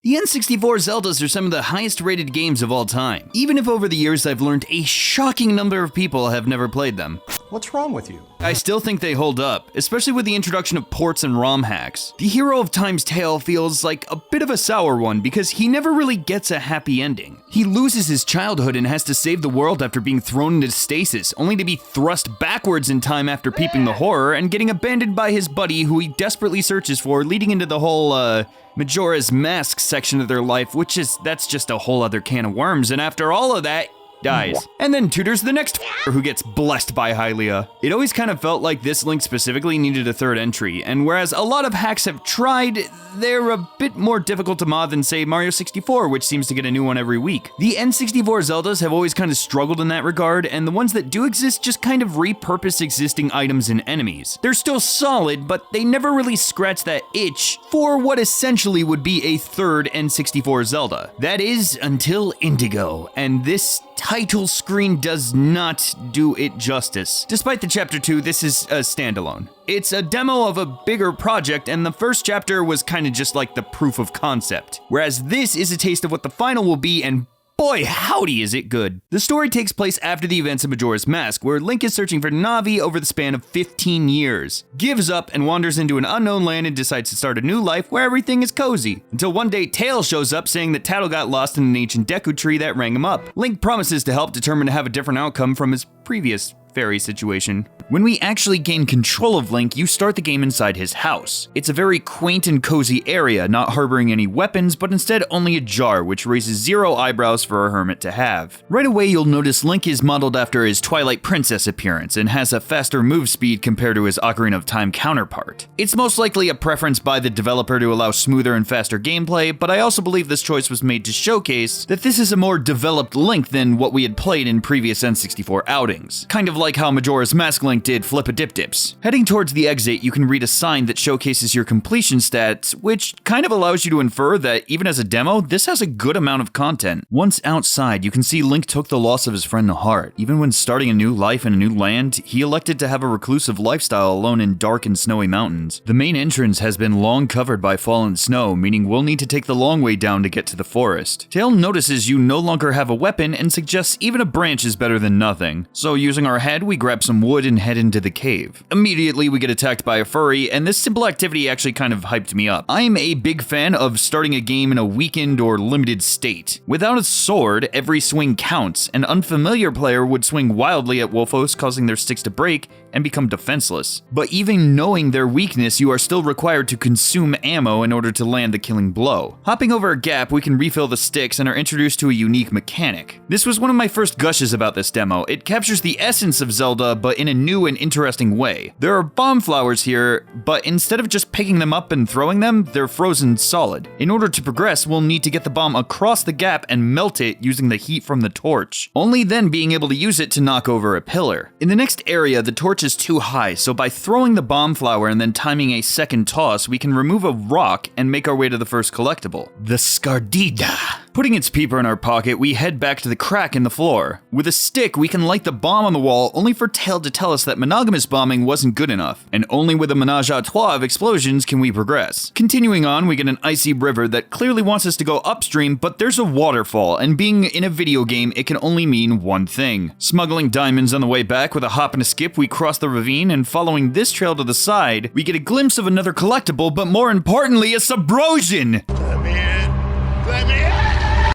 The N64 Zeldas are some of the highest rated games of all time, even if over the years I've learned a shocking number of people have never played them. What's wrong with you? I still think they hold up, especially with the introduction of ports and ROM hacks. The Hero of Time's tale feels like a bit of a sour one because he never really gets a happy ending. He loses his childhood and has to save the world after being thrown into stasis, only to be thrust backwards in time after peeping the horror and getting abandoned by his buddy who he desperately searches for, leading into the whole, Majora's Mask section of their life, that's just a whole other can of worms, and after all of that, dies. And then tutors the next who gets blessed by Hylia. It always kind of felt like this Link specifically needed a third entry, and whereas a lot of hacks have tried, they're a bit more difficult to mod than, say, Mario 64, which seems to get a new one every week. The N64 Zeldas have always kind of struggled in that regard, and the ones that do exist just kind of repurpose existing items and enemies. They're still solid, but they never really scratch that itch for what essentially would be a third N64 Zelda. That is, until Indigo, and this title screen does not do it justice. Despite the Chapter 2, this is a standalone. It's a demo of a bigger project, and the first chapter was kind of just like the proof of concept. Whereas this is a taste of what the final will be, and boy, howdy is it good. The story takes place after the events of Majora's Mask, where Link is searching for Navi over the span of 15 years, gives up and wanders into an unknown land and decides to start a new life where everything is cozy. Until one day, Tails shows up saying that Tattle got lost in an ancient Deku tree that rang him up. Link promises to help, determined to have a different outcome from his previous fairy situation. When we actually gain control of Link, you start the game inside his house. It's a very quaint and cozy area, not harboring any weapons, but instead only a jar, which raises 0 eyebrows for a hermit to have. Right away, you'll notice Link is modeled after his Twilight Princess appearance and has a faster move speed compared to his Ocarina of Time counterpart. It's most likely a preference by the developer to allow smoother and faster gameplay, but I also believe this choice was made to showcase that this is a more developed Link than what we had played in previous N64 outings. Kind of like how Majora's Mask Link did Flip-a-Dip-Dips. Heading towards the exit, you can read a sign that showcases your completion stats, which kind of allows you to infer that even as a demo, this has a good amount of content. Once outside, you can see Link took the loss of his friend to heart. Even when starting a new life in a new land, he elected to have a reclusive lifestyle alone in dark and snowy mountains. The main entrance has been long covered by fallen snow, meaning we'll need to take the long way down to get to the forest. Tail notices you no longer have a weapon and suggests even a branch is better than nothing. So using our head, we grab some wood and head into the cave. Immediately, we get attacked by a furry, and this simple activity actually kind of hyped me up. I'm a big fan of starting a game in a weakened or limited state. Without a sword, every swing counts. An unfamiliar player would swing wildly at Wolfos, causing their sticks to break and become defenseless. But even knowing their weakness, you are still required to consume ammo in order to land the killing blow. Hopping over a gap, we can refill the sticks and are introduced to a unique mechanic. This was one of my first gushes about this demo. It captures the essence of Zelda, but in a new and interesting way. There are bomb flowers here, but instead of just picking them up and throwing them, they're frozen solid. In order to progress, we'll need to get the bomb across the gap and melt it using the heat from the torch, only then being able to use it to knock over a pillar. In the next area, the torch is too high, so by throwing the bomb flower and then timing a second toss, we can remove a rock and make our way to the first collectible, the Scardida. Putting its peeper in our pocket, we head back to the crack in the floor. With a stick, we can light the bomb on the wall, only for Tail to tell us that monogamous bombing wasn't good enough, and only with a menage a trois of explosions can we progress. Continuing on, we get an icy river that clearly wants us to go upstream, but there's a waterfall, and being in a video game, it can only mean one thing. Smuggling diamonds on the way back, with a hop and a skip, we cross the ravine, and following this trail to the side, we get a glimpse of another collectible, but more importantly, a Subrosion! Let me in! Let me in!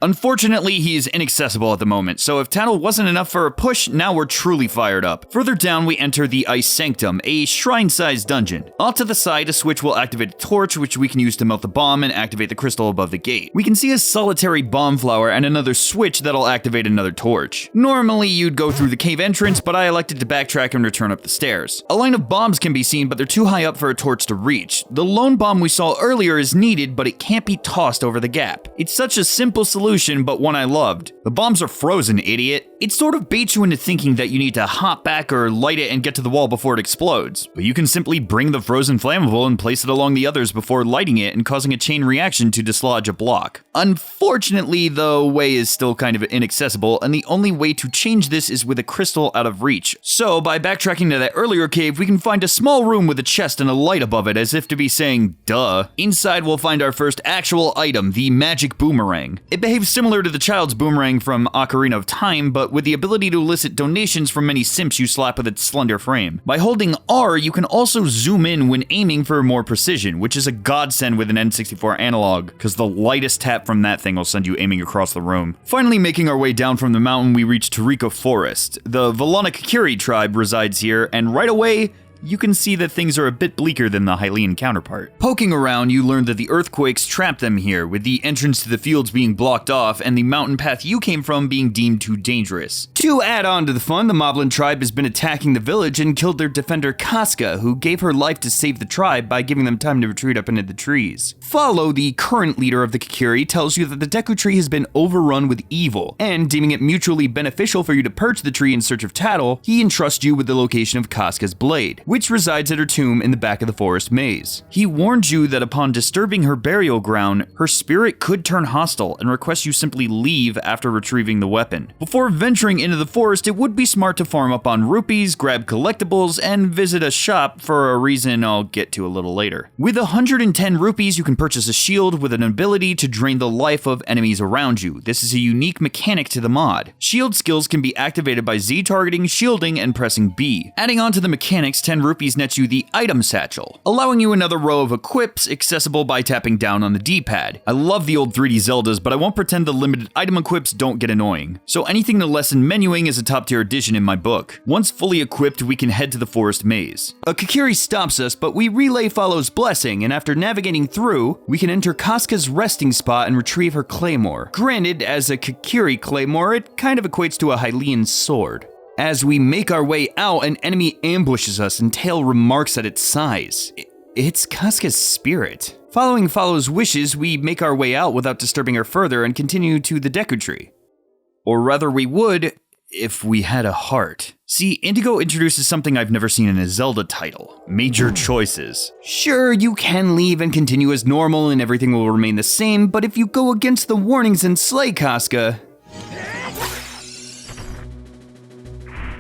Unfortunately, he is inaccessible at the moment, so if Tattle wasn't enough for a push, now we're truly fired up. Further down, we enter the Ice Sanctum, a shrine-sized dungeon. Off to the side, a switch will activate a torch, which we can use to melt the bomb and activate the crystal above the gate. We can see a solitary bomb flower and another switch that'll activate another torch. Normally, you'd go through the cave entrance, but I elected to backtrack and return up the stairs. A line of bombs can be seen, but they're too high up for a torch to reach. The lone bomb we saw earlier is needed, but it can't be tossed over the gap. It's such a simple solution solution, but one I loved. The bombs are frozen, idiot. It sort of baits you into thinking that you need to hop back or light it and get to the wall before it explodes. But you can simply bring the frozen flammable and place it along the others before lighting it and causing a chain reaction to dislodge a block. Unfortunately, the way is still kind of inaccessible, and the only way to change this is with a crystal out of reach. So, by backtracking to that earlier cave, we can find a small room with a chest and a light above it, as if to be saying, duh. Inside, we'll find our first actual item, the magic boomerang. It behaves similar to the child's boomerang from Ocarina of Time, but with the ability to elicit donations from many simps you slap with its slender frame. By holding R, you can also zoom in when aiming for more precision, which is a godsend with an N64 analog, because the lightest tap from that thing will send you aiming across the room. Finally making our way down from the mountain, we reach Tarika Forest. The Valana Kakiri tribe resides here, and right away, you can see that things are a bit bleaker than the Hylian counterpart. Poking around, you learn that the earthquakes trapped them here, with the entrance to the fields being blocked off and the mountain path you came from being deemed too dangerous. To add on to the fun, the Moblin tribe has been attacking the village and killed their defender Casca, who gave her life to save the tribe by giving them time to retreat up into the trees. Follow, the current leader of the Kakiri, tells you that the Deku Tree has been overrun with evil, and deeming it mutually beneficial for you to purge the tree in search of tattle, he entrusts you with the location of Casca's blade, which resides at her tomb in the back of the forest maze. He warns you that upon disturbing her burial ground, her spirit could turn hostile and requests you simply leave after retrieving the weapon. Before venturing into the forest, it would be smart to farm up on rupees, grab collectibles, and visit a shop for a reason I'll get to a little later. With 110 rupees, you can purchase a shield with an ability to drain the life of enemies around you. This is a unique mechanic to the mod. Shield skills can be activated by Z targeting, shielding, and pressing B. Adding on to the mechanics, 10 rupees nets you the item satchel, allowing you another row of equips accessible by tapping down on the D-pad. I love the old 3D Zeldas, but I won't pretend the limited item equips don't get annoying. So anything to lessen menuing is a top tier addition in my book. Once fully equipped, we can head to the forest maze. A Kakiri stops us, but we relay Follow's blessing, and after navigating through, we can enter Casca's resting spot and retrieve her claymore. Granted, as a Kakiri claymore, it kind of equates to a Hylian sword. As we make our way out, an enemy ambushes us and Tail remarks at its size. It's Casca's spirit. Following Follow's wishes, we make our way out without disturbing her further and continue to the Deku Tree. Or rather we would, if we had a heart. See, Indigo introduces something I've never seen in a Zelda title: major choices. Sure, you can leave and continue as normal and everything will remain the same, but if you go against the warnings and slay Casca,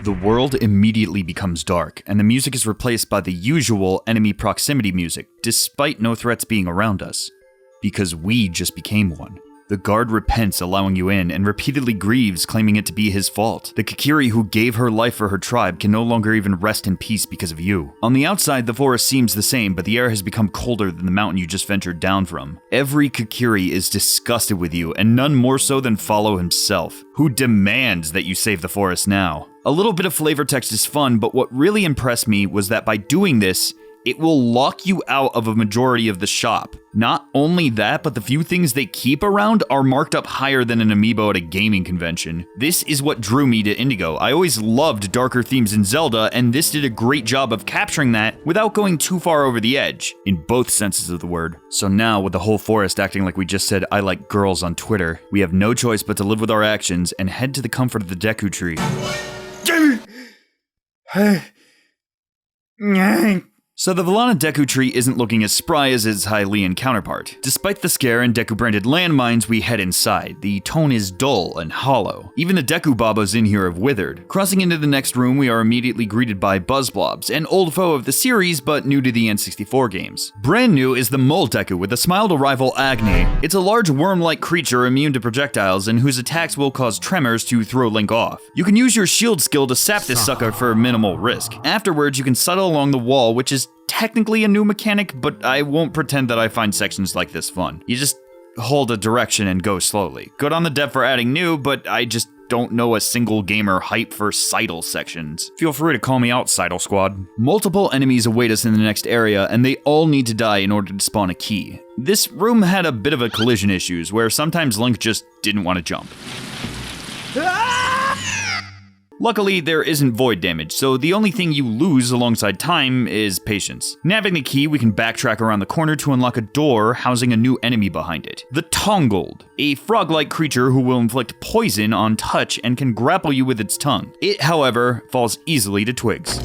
the world immediately becomes dark, and the music is replaced by the usual enemy proximity music, despite no threats being around us. Because we just became one. The guard repents, allowing you in, and repeatedly grieves, claiming it to be his fault. The Kakiri who gave her life for her tribe can no longer even rest in peace because of you. On the outside, the forest seems the same, but the air has become colder than the mountain you just ventured down from. Every Kakiri is disgusted with you, and none more so than Follow himself, who demands that you save the forest now. A little bit of flavor text is fun, but what really impressed me was that by doing this, it will lock you out of a majority of the shop. Not only that, but the few things they keep around are marked up higher than an amiibo at a gaming convention. This is what drew me to Indigo. I always loved darker themes in Zelda, and this did a great job of capturing that without going too far over the edge, in both senses of the word. So now, with the whole forest acting like we just said I like girls on Twitter, we have no choice but to live with our actions and head to the comfort of the Deku Tree. So the Valana Deku Tree isn't looking as spry as its Hylian counterpart. Despite the scare and Deku-branded landmines, we head inside. The tone is dull and hollow. Even the Deku Babas in here have withered. Crossing into the next room, we are immediately greeted by Buzzblobs, an old foe of the series but new to the N64 games. Brand new is the Mole Deku with a smile to rival Agni. It's a large worm-like creature immune to projectiles and whose attacks will cause tremors to throw Link off. You can use your shield skill to sap this sucker for minimal risk. Afterwards, you can settle along the wall, which is technically a new mechanic, but I won't pretend that I find sections like this fun. You just hold a direction and go slowly. Good on the dev for adding new, but I just don't know a single gamer hype for Seidel sections. Feel free to call me out, Seidel Squad. Multiple enemies await us in the next area, and they all need to die in order to spawn a key. This room had a bit of a collision issues, where sometimes Link just didn't want to jump. Luckily, there isn't void damage, so the only thing you lose alongside time is patience. Nabbing the key, we can backtrack around the corner to unlock a door housing a new enemy behind it. The Tongold, a frog-like creature who will inflict poison on touch and can grapple you with its tongue. It, however, falls easily to twigs.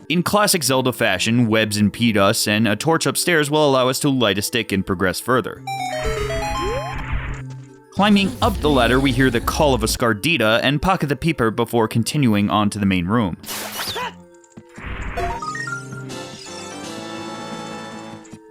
In classic Zelda fashion, webs impede us, and a torch upstairs will allow us to light a stick and progress further. Climbing up the ladder, we hear the call of a Scardita and pocket the peeper before continuing on to the main room.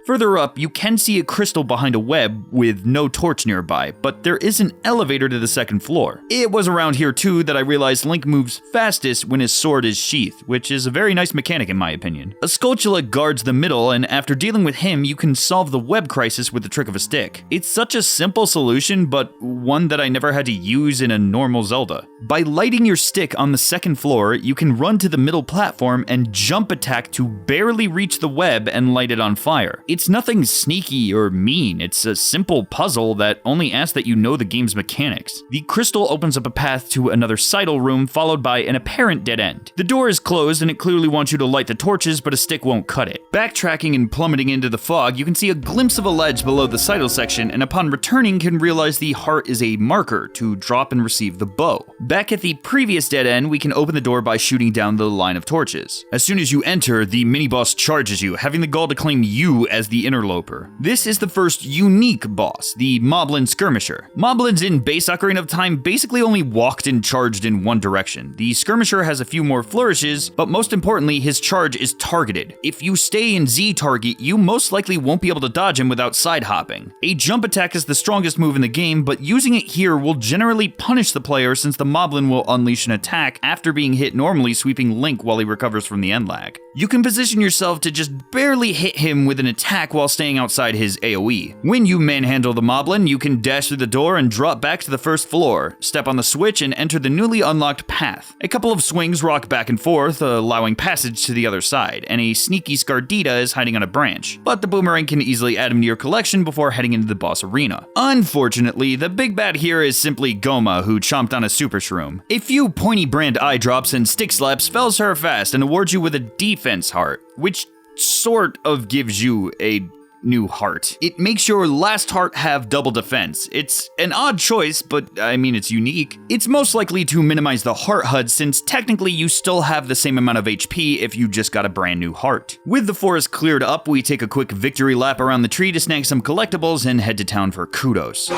Further up, you can see a crystal behind a web with no torch nearby, but there is an elevator to the second floor. It was around here too that I realized Link moves fastest when his sword is sheathed, which is a very nice mechanic in my opinion. A Skulltula guards the middle, and after dealing with him, you can solve the web crisis with the trick of a stick. It's such a simple solution, but one that I never had to use in a normal Zelda. By lighting your stick on the second floor, you can run to the middle platform and jump attack to barely reach the web and light it on fire. It's nothing sneaky or mean, it's a simple puzzle that only asks that you know the game's mechanics. The crystal opens up a path to another Seidel room followed by an apparent dead end. The door is closed and it clearly wants you to light the torches, but a stick won't cut it. Backtracking and plummeting into the fog, you can see a glimpse of a ledge below the Seidel section, and upon returning can realize the heart is a marker to drop and receive the bow. Back at the previous dead end, we can open the door by shooting down the line of torches. As soon as you enter, the mini-boss charges you, having the gall to claim you as the interloper. This is the first unique boss, the Moblin Skirmisher. Moblins in base Ocarina of Time basically only walked and charged in one direction. The Skirmisher has a few more flourishes, but most importantly, his charge is targeted. If you stay in Z target, you most likely won't be able to dodge him without side hopping. A jump attack is the strongest move in the game, but using it here will generally punish the player since the Moblin will unleash an attack after being hit normally, sweeping Link while he recovers from the end lag. You can position yourself to just barely hit him with an attack while staying outside his AoE. When you manhandle the Moblin, you can dash through the door and drop back to the first floor, step on the switch and enter the newly unlocked path. A couple of swings rock back and forth, allowing passage to the other side, and a sneaky Scardita is hiding on a branch, but the boomerang can easily add him to your collection before heading into the boss arena. Unfortunately, the big bad here is simply Goma, who chomped on a super shroom. A few pointy brand eye drops and stick slaps fells her fast and awards you with a defense heart, which sort of gives you a new heart. It makes your last heart have double defense. It's an odd choice, but I mean it's unique. It's most likely to minimize the heart HUD since technically you still have the same amount of HP if you just got a brand new heart. With the forest cleared up, we take a quick victory lap around the tree to snag some collectibles and head to town for kudos.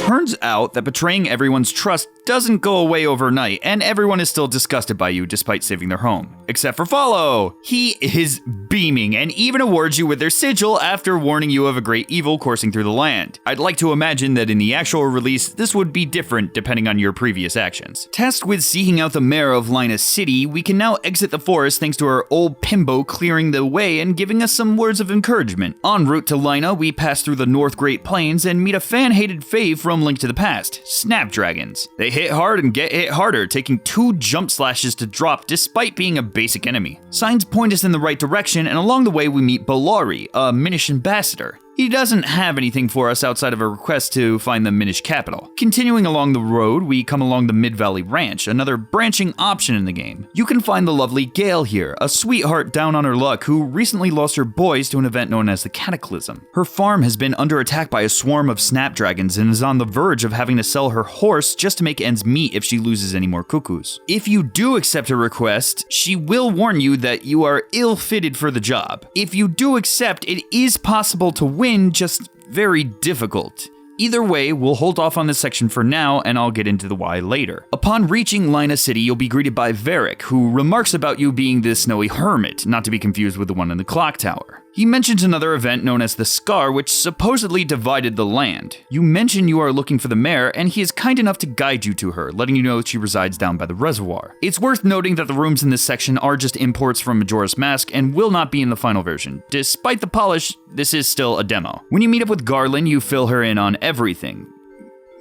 Turns out that betraying everyone's trust doesn't go away overnight, and everyone is still disgusted by you despite saving their home. Except for Follow! He is beaming, and even awards you with their sigil after warning you of a great evil coursing through the land. I'd like to imagine that in the actual release, this would be different depending on your previous actions. Tasked with seeking out the mayor of Lina City, we can now exit the forest thanks to our old Pimbo clearing the way and giving us some words of encouragement. En route to Lina, we pass through the North Great Plains and meet a fan-hated fave from Link to the Past, Snapdragons. They hit hard and get hit harder, taking 2 jump slashes to drop despite being a basic enemy. Signs point us in the right direction, and along the way we meet Bolari, a Minish ambassador. He doesn't have anything for us outside of a request to find the Minish capital. Continuing along the road, we come along the Mid-Valley Ranch, another branching option in the game. You can find the lovely Gale here, a sweetheart down on her luck who recently lost her boys to an event known as the Cataclysm. Her farm has been under attack by a swarm of snapdragons and is on the verge of having to sell her horse just to make ends meet if she loses any more cuckoos. If you do accept her request, she will warn you that you are ill-fitted for the job. If you do accept, it is possible to win, just very difficult. Either way, we'll hold off on this section for now, and I'll get into the why later. Upon reaching Lina City, you'll be greeted by Varric, who remarks about you being the snowy hermit, not to be confused with the one in the clock tower. He mentions another event known as the Scar, which supposedly divided the land. You mention you are looking for the mayor, and he is kind enough to guide you to her, letting you know she resides down by the reservoir. It's worth noting that the rooms in this section are just imports from Majora's Mask and will not be in the final version. Despite the polish, this is still a demo. When you meet up with Garland, you fill her in on everything.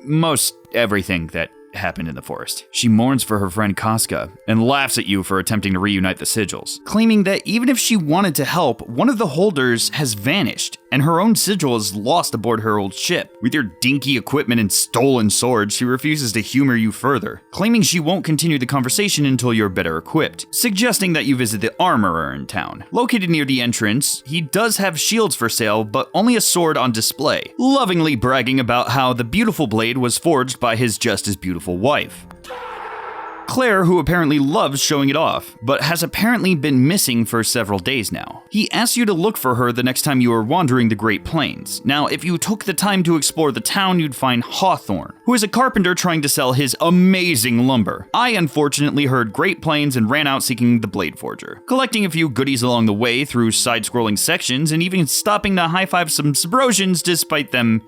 Most everything that happened in the forest. She mourns for her friend Casca and laughs at you for attempting to reunite the sigils, claiming that even if she wanted to help, one of the holders has vanished, and her own sigil is lost aboard her old ship. With your dinky equipment and stolen sword, she refuses to humor you further, claiming she won't continue the conversation until you're better equipped, suggesting that you visit the armorer in town. Located near the entrance, he does have shields for sale, but only a sword on display, lovingly bragging about how the beautiful blade was forged by his just as beautiful wife, Claire, who apparently loves showing it off, but has apparently been missing for several days now. He asks you to look for her the next time you are wandering the Great Plains. Now, if you took the time to explore the town, you'd find Hawthorne, who is a carpenter trying to sell his amazing lumber. I unfortunately heard Great Plains and ran out seeking the Blade Forger, collecting a few goodies along the way through side-scrolling sections and even stopping to high-five some Subrosians despite them,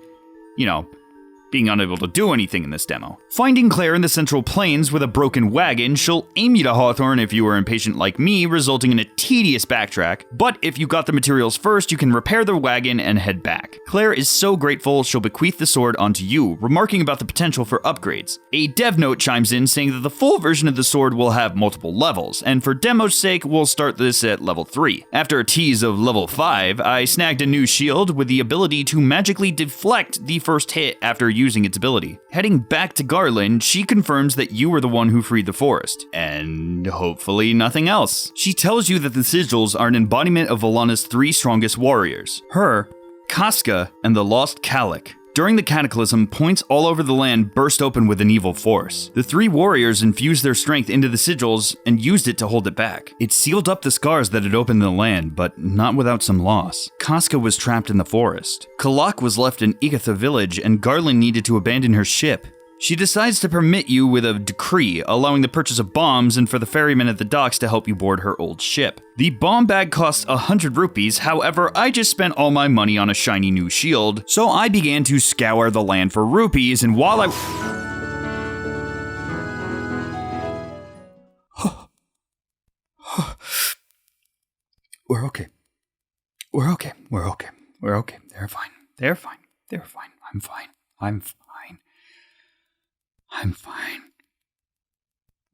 being unable to do anything in this demo. Finding Claire in the Central Plains with a broken wagon, she'll aim you to Hawthorne if you are impatient like me, resulting in a tedious backtrack, but if you got the materials first, you can repair the wagon and head back. Claire is so grateful she'll bequeath the sword onto you, remarking about the potential for upgrades. A dev note chimes in saying that the full version of the sword will have multiple levels, and for demo's sake, we'll start this at level 3. After a tease of level 5, I snagged a new shield with the ability to magically deflect the first hit after using its ability. Heading back to Garland, she confirms that you were the one who freed the forest, and hopefully nothing else. She tells you that the sigils are an embodiment of Valana's 3 strongest warriors: her, Casca, and the lost Calic. During the cataclysm, points all over the land burst open with an evil force. The 3 warriors infused their strength into the sigils and used it to hold it back. It sealed up the scars that had opened the land, but not without some loss. Casca was trapped in the forest. Calic was left in Igatha village, and Garland needed to abandon her ship. She decides to permit you with a decree, allowing the purchase of bombs and for the ferryman at the docks to help you board her old ship. The bomb bag costs 100 rupees, however, I just spent all my money on a shiny new shield, so I began to scour the land for rupees, and while We're okay. We're okay. We're okay. We're okay. They're fine. They're fine. They're fine. I'm fine. I'm fine. I'm fine.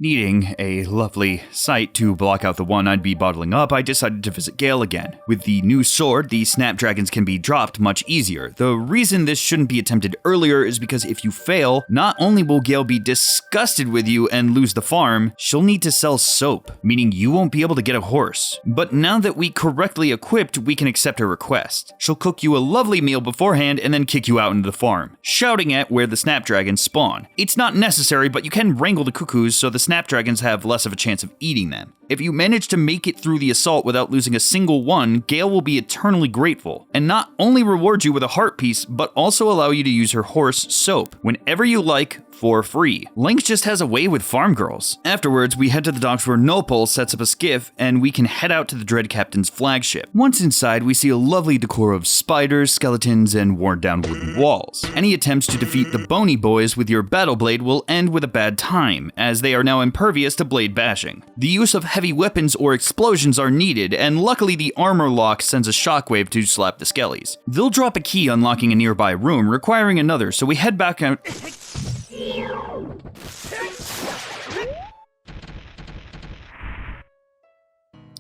Needing a lovely sight to block out the one I'd be bottling up, I decided to visit Gale again. With the new sword, the snapdragons can be dropped much easier. The reason this shouldn't be attempted earlier is because if you fail, not only will Gale be disgusted with you and lose the farm, she'll need to sell soap, meaning you won't be able to get a horse. But now that we correctly equipped, we can accept her request. She'll cook you a lovely meal beforehand and then kick you out into the farm, shouting at where the snapdragons spawn. It's not necessary, but you can wrangle the cuckoos so the snapdragons have less of a chance of eating them. If you manage to make it through the assault without losing a single one, Gale will be eternally grateful, and not only reward you with a heart piece, but also allow you to use her horse, Soap, whenever you like, for free. Lynx just has a way with farm girls. Afterwards, we head to the docks where Nopal sets up a skiff, and we can head out to the Dread Captain's flagship. Once inside, we see a lovely decor of spiders, skeletons, and worn down wooden walls. Any attempts to defeat the Bony Boys with your battle blade will end with a bad time, as they are now impervious to blade bashing. The use of heavy weapons or explosions are needed, and luckily the armor lock sends a shockwave to slap the skellies. They'll drop a key unlocking a nearby room, requiring another, so we head back out.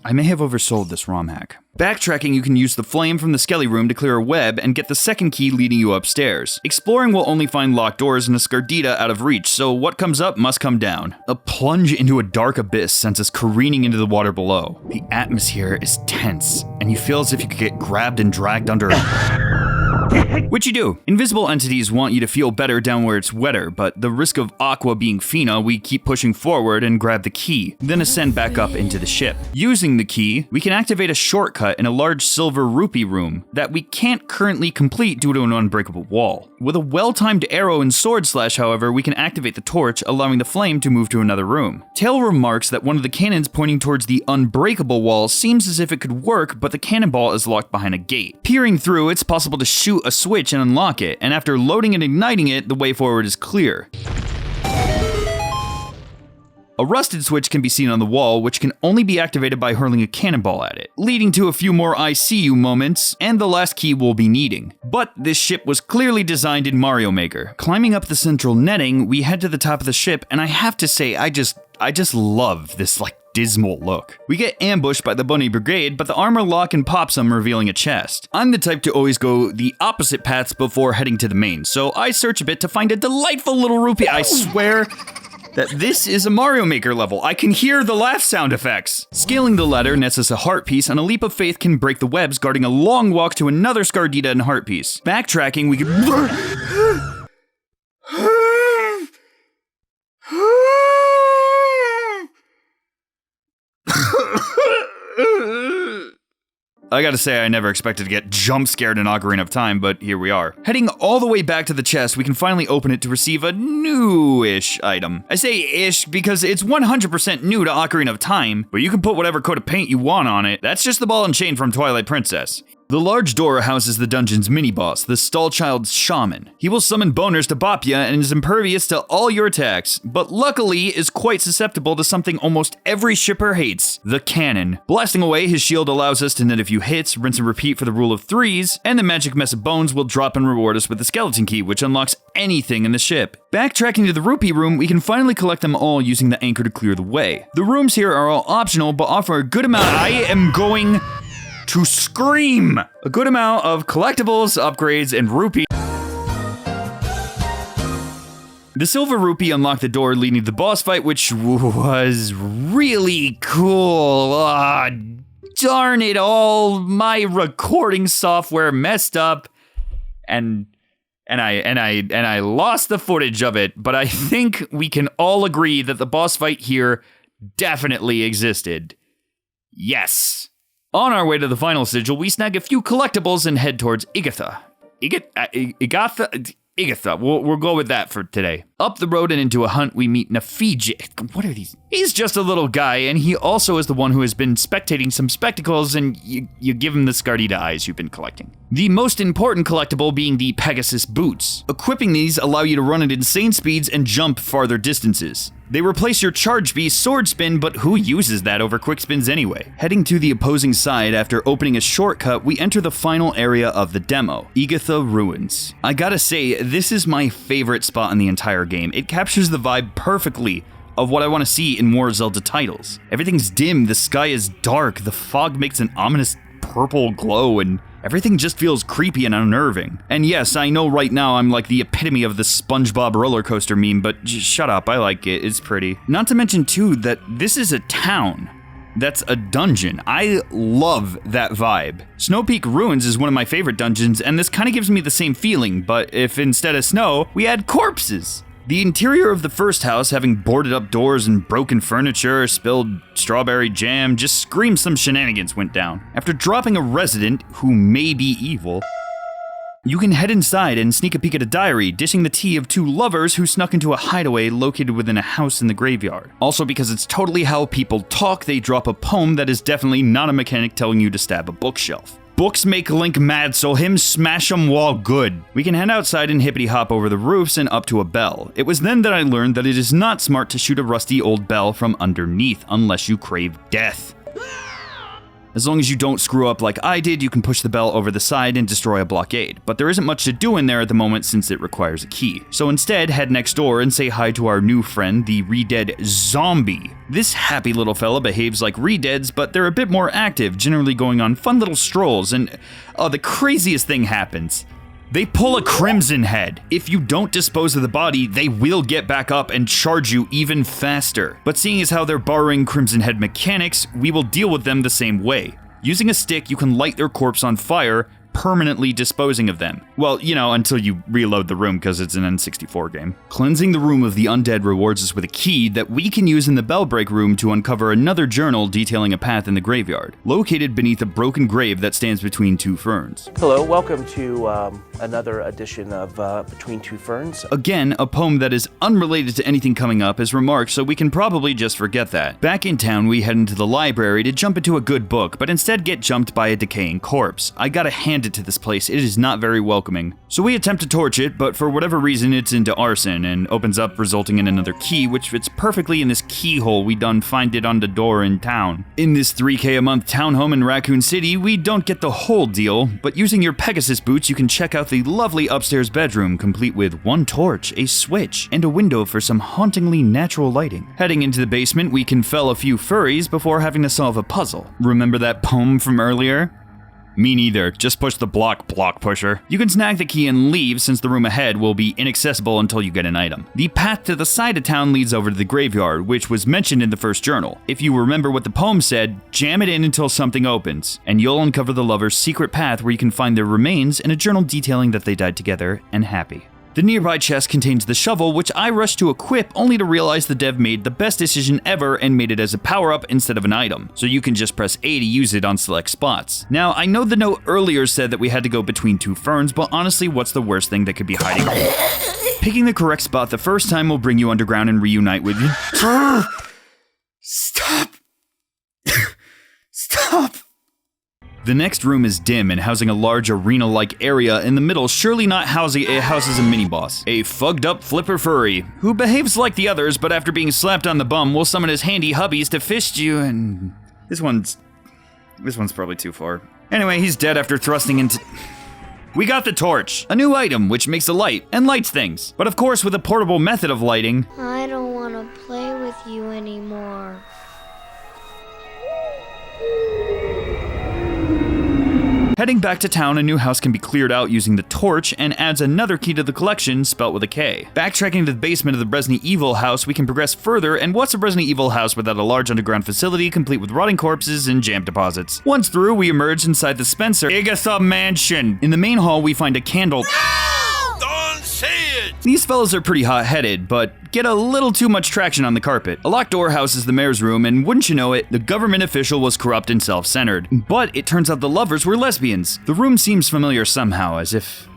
I may have oversold this ROM hack. Backtracking, you can use the flame from the skelly room to clear a web and get the second key leading you upstairs. Exploring will only find locked doors and a Scardita out of reach, so what comes up must come down. A plunge into a dark abyss sends us careening into the water below. The atmosphere is tense, and you feel as if you could get grabbed and dragged under which you do. Invisible entities want you to feel better down where it's wetter, but the risk of Aqua being Fina, we keep pushing forward and grab the key, then ascend back up into the ship. Using the key, we can activate a shortcut in a large silver rupee room that we can't currently complete due to an unbreakable wall. With a well-timed arrow and sword slash, however, we can activate the torch, allowing the flame to move to another room. Tail remarks that one of the cannons pointing towards the unbreakable wall seems as if it could work, but the cannonball is locked behind a gate. Peering through, it's possible to shoot a switch and unlock it, and after loading and igniting it, the way forward is clear. A rusted switch can be seen on the wall, which can only be activated by hurling a cannonball at it, leading to a few more I see you moments, and the last key we'll be needing. But this ship was clearly designed in Mario Maker. Climbing up the central netting, we head to the top of the ship, and I have to say, I just love this, dismal look. We get ambushed by the Bunny Brigade, but the armor lock and pops them, revealing a chest. I'm the type to always go the opposite paths before heading to the main, so I search a bit to find a delightful little rupee. I swear that this is a Mario Maker level. I can hear the laugh sound effects. Scaling the ladder nets us a heart piece, and a leap of faith can break the webs, guarding a long walk to another Scardita and heart piece. Backtracking, we can... I gotta say, I never expected to get jump scared in Ocarina of Time, but here we are. Heading all the way back to the chest, we can finally open it to receive a new-ish item. I say ish because it's 100% new to Ocarina of Time, but you can put whatever coat of paint you want on it. That's just the ball and chain from Twilight Princess. The large door houses the dungeon's mini-boss, the Stallchild's Shaman. He will summon boners to bop ya and is impervious to all your attacks, but luckily is quite susceptible to something almost every shipper hates, the cannon. Blasting away his shield allows us to net a few hits, rinse and repeat for the rule of threes, and the magic mess of bones will drop and reward us with the skeleton key, which unlocks anything in the ship. Backtracking to the rupee room, we can finally collect them all using the anchor to clear the way. The rooms here are all optional, but offer a good amount. I am going to scream! A good amount of collectibles, upgrades, and rupee. The silver rupee unlocked the door leading to the boss fight, which was really cool. Darn it all, my recording software messed up, and I lost the footage of it, but I think we can all agree that the boss fight here definitely existed. Yes. On our way to the final sigil, we snag a few collectibles and head towards Igatha. Igatha. We'll go with that for today. Up the road and into a hunt, we meet Nafiji. What are these? He's just a little guy, and he also is the one who has been spectating some spectacles, and you give him the Scardita eyes you've been collecting. The most important collectible being the Pegasus boots. Equipping these allow you to run at insane speeds and jump farther distances. They replace your charge beast sword spin, but who uses that over quick spins anyway? Heading to the opposing side after opening a shortcut, we enter the final area of the demo, Igatha Ruins. I gotta say, this is my favorite spot in the entire game. It captures the vibe perfectly of what I want to see in more Zelda titles. Everything's dim, the sky is dark, the fog makes an ominous purple glow, and everything just feels creepy and unnerving. And yes, I know right now I'm like the epitome of the SpongeBob roller coaster meme, but shut up, I like it, it's pretty. Not to mention too that this is a town. That's a dungeon. I love that vibe. Snow Peak Ruins is one of my favorite dungeons, and this kind of gives me the same feeling, but if instead of snow, we had corpses. The interior of the first house, having boarded up doors and broken furniture, spilled strawberry jam, just screams some shenanigans went down. After dropping a resident, who may be evil, you can head inside and sneak a peek at a diary, dishing the tea of two lovers who snuck into a hideaway located within a house in the graveyard. Also, because it's totally how people talk, they drop a poem that is definitely not a mechanic telling you to stab a bookshelf. Books make Link mad, so him smash 'em while good. We can head outside and hippity hop over the roofs and up to a bell. It was then that I learned that it is not smart to shoot a rusty old bell from underneath unless you crave death. As long as you don't screw up like I did, you can push the bell over the side and destroy a blockade, but there isn't much to do in there at the moment since it requires a key. So instead, head next door and say hi to our new friend, the Redead Zombie. This happy little fella behaves like Redeads, but they're a bit more active, generally going on fun little strolls, and the craziest thing happens. They pull a Crimson Head. If you don't dispose of the body, they will get back up and charge you even faster. But seeing as how they're borrowing Crimson Head mechanics, we will deal with them the same way. Using a stick, you can light their corpse on fire, permanently disposing of them. Well, until you reload the room because it's an N64 game. Cleansing the room of the undead rewards us with a key that we can use in the Bellbreak room to uncover another journal detailing a path in the graveyard, located beneath a broken grave that stands between two ferns. Hello, welcome to another edition of Between Two Ferns. Again, a poem that is unrelated to anything coming up is remarked, so we can probably just forget that. Back in town, we head into the library to jump into a good book, but instead get jumped by a decaying corpse. I gotta hand it to this place, it is not very welcoming. So we attempt to torch it, but for whatever reason it's into arson and opens up, resulting in another key, which fits perfectly in this keyhole we done find it on the door in town. In this $3K a month townhome in Raccoon City, we don't get the whole deal, but using your Pegasus boots you can check out the lovely upstairs bedroom, complete with one torch, a switch, and a window for some hauntingly natural lighting. Heading into the basement, we can fell a few furries before having to solve a puzzle. Remember that poem from earlier? Me neither, just push the block pusher. You can snag the key and leave since the room ahead will be inaccessible until you get an item. The path to the side of town leads over to the graveyard, which was mentioned in the first journal. If you remember what the poem said, jam it in until something opens, and you'll uncover the lovers' secret path where you can find their remains and a journal detailing that they died together and happy. The nearby chest contains the shovel, which I rushed to equip only to realize the dev made the best decision ever and made it as a power-up instead of an item, so you can just press A to use it on select spots. Now, I know the note earlier said that we had to go between two ferns, but honestly, what's the worst thing that could be hiding? Picking the correct spot the first time will bring you underground and reunite with you. Stop! Stop! The next room is dim and housing a large arena-like area in the middle, surely not houses a mini-boss. A fugged-up flipper furry, who behaves like the others, but after being slapped on the bum will summon his handy hubbies to fist you, and... This one's probably too far. Anyway, he's dead after thrusting into... We got the torch, a new item which makes a light and lights things, but of course with a portable method of lighting. I don't want to play with you anymore. Heading back to town, a new house can be cleared out using the torch and adds another key to the collection, spelt with a K. Backtracking to the basement of the Resident Evil house, we can progress further, and what's a Resident Evil house without a large underground facility complete with rotting corpses and jam deposits? Once through, we emerge inside the Spencer Agatha Mansion. In the main hall, we find a candle. Don't say it! These fellas are pretty hot-headed, but get a little too much traction on the carpet. A locked door houses the mayor's room, and wouldn't you know it, the government official was corrupt and self-centered. But it turns out the lovers were lesbians. The room seems familiar somehow, as if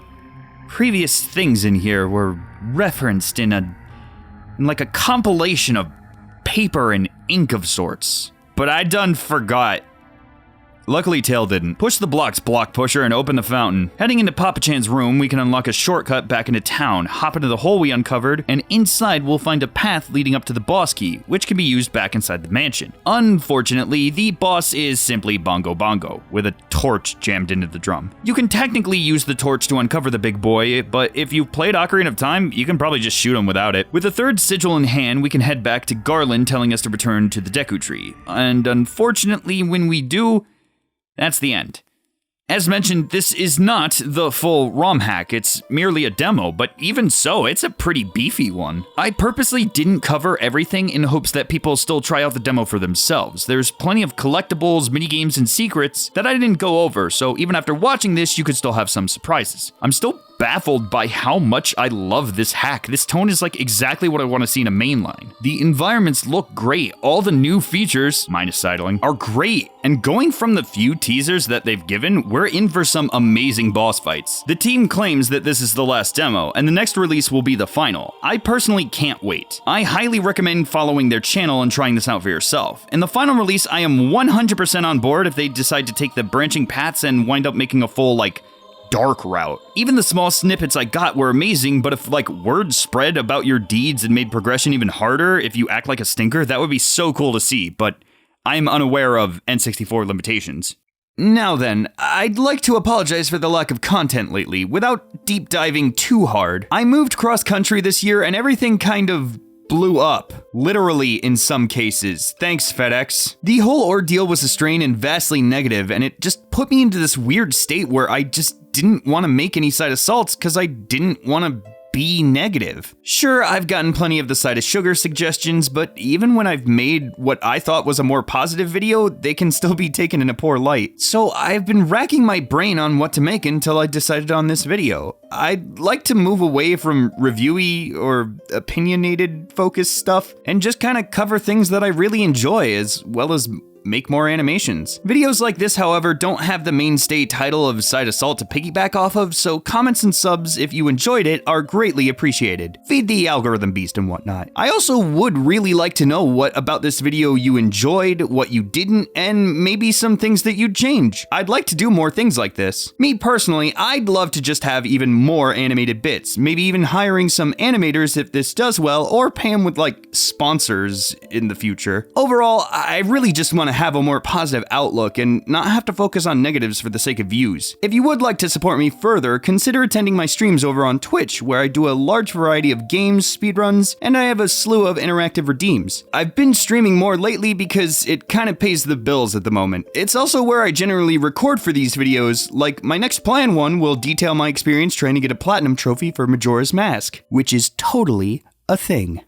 previous things in here were referenced in like a compilation of paper and ink of sorts. But I done forgot. Luckily, Tail didn't. Push the block pusher and open the fountain. Heading into Papa Chan's room, we can unlock a shortcut back into town, hop into the hole we uncovered, and inside we'll find a path leading up to the boss key, which can be used back inside the mansion. Unfortunately, the boss is simply Bongo Bongo, with a torch jammed into the drum. You can technically use the torch to uncover the big boy, but if you've played Ocarina of Time, you can probably just shoot him without it. With a third sigil in hand, we can head back to Garland telling us to return to the Deku Tree. And unfortunately, when we do, that's the end. As mentioned, this is not the full ROM hack, it's merely a demo, but even so, it's a pretty beefy one. I purposely didn't cover everything in hopes that people still try out the demo for themselves. There's plenty of collectibles, minigames, and secrets that I didn't go over, so even after watching this, you could still have some surprises. I'm still baffled by how much I love this hack. This tone is like exactly what I want to see in a mainline. The environments look great. All the new features, minus sidling, are great. And going from the few teasers that they've given, we're in for some amazing boss fights. The team claims that this is the last demo, and the next release will be the final. I personally can't wait. I highly recommend following their channel and trying this out for yourself. In the final release, I am 100% on board if they decide to take the branching paths and wind up making a full, dark route. Even the small snippets I got were amazing, but if word spread about your deeds and made progression even harder if you act like a stinker, that would be so cool to see, but I'm unaware of N64 limitations. Now then, I'd like to apologize for the lack of content lately. Without deep diving too hard, I moved cross country this year and everything kind of blew up. Literally in some cases. Thanks, FedEx. The whole ordeal was a strain and vastly negative, and it just put me into this weird state where I just didn't want to make any side assaults because I didn't want to be negative. Sure, I've gotten plenty of the side of sugar suggestions, but even when I've made what I thought was a more positive video, they can still be taken in a poor light. So I've been racking my brain on what to make until I decided on this video. I'd like to move away from reviewy or opinionated focused stuff and just kind of cover things that I really enjoy as well as make more animations. Videos like this, however, don't have the mainstay title of Side Assault to piggyback off of, so comments and subs if you enjoyed it are greatly appreciated. Feed the algorithm beast and whatnot. I also would really like to know what about this video you enjoyed, what you didn't, and maybe some things that you'd change. I'd like to do more things like this. Me personally, I'd love to just have even more animated bits, maybe even hiring some animators if this does well, or pay them with like sponsors in the future. Overall, I really just want to have a more positive outlook and not have to focus on negatives for the sake of views. If you would like to support me further, consider attending my streams over on Twitch, where I do a large variety of games, speedruns, and I have a slew of interactive redeems. I've been streaming more lately because it kind of pays the bills at the moment. It's also where I generally record for these videos, like my next planned one will detail my experience trying to get a platinum trophy for Majora's Mask, which is totally a thing.